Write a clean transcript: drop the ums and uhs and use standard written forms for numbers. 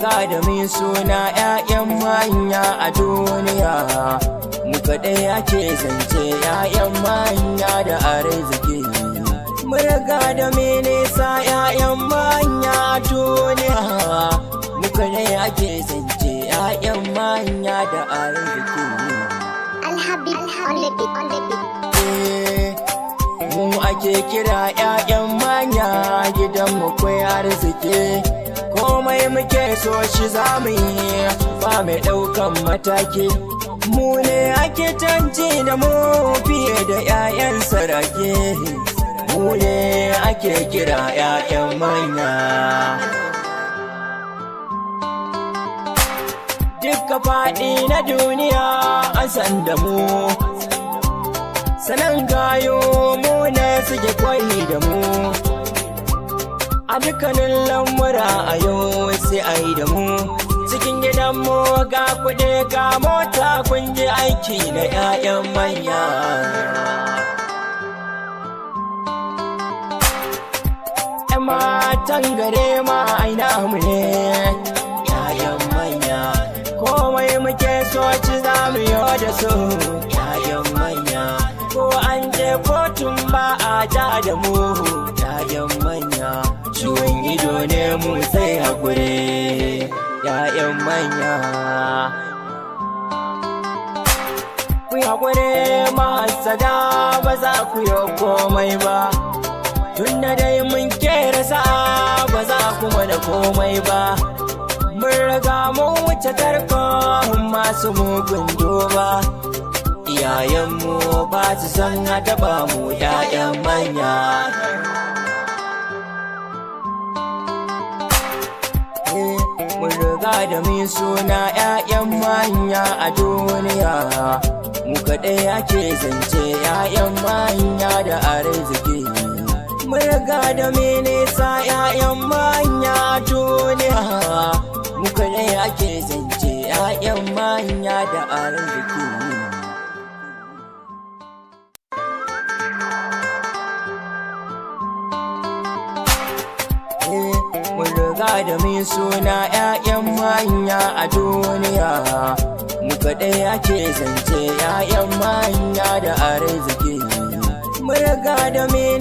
riga da mai suna ‘ya'yan manya a duniya, mu kaɗai ake zance ‘ya'yan manya da arziki. Mu riga da mai nisa ‘ya'yan manya a duniya, mu kaɗai ake zance ‘ya'yan manya da arziki. Mu ake kira ‘ya'yan manya, gidanmu kwai arziki. Komai muke so shi zamu yi, ba mai ɗaukan mataki. Mu ne ake canji da mu fiye da ‘ya'yan sarake. Mu ne ake kira ‘ya'yan manya. Dukka faɗi na duniya an san da mu, sanan gayo mu ne suke koyi da mu. A dukkanin lamura a yau sai a yi da mu, cikin gidanmu ga kuɗi ga mota kun ji aiki na ‘ya'yan manya. ‘Yan matan gare ma aina mu ne ‘ya'yan manya, komai muke so ci za mu yi da su ‘ya'yan manya. Ko an je kotun ba a ja da mu ‘ya'yan manya. Ciwon ido ne mu sai haƙuri ‘ya'yan manya. Ku haƙuri mahasada ba za ku yi komai ba, tunda dai mun kera sa'a ba za ku mana komai ba. Mun riga mun wuce tarkon masu mugun duba, iyayenmu ba su san a taɓa mu ‘ya'yan manya. Mun riga da mai suna ‘ya'yan manya a duniya, mu kaɗai ake zance ‘ya'yan manya da arziki. Mun riga da mai nisa ‘ya'yan manya a duniya, mu kaɗai ake zance ‘ya'yan manya da arziki. Mun riga da mai suna ‘ya'yan manya a duniya, mu kaɗai ake zance ‘ya'yan manya da arziki. Mun riga da mai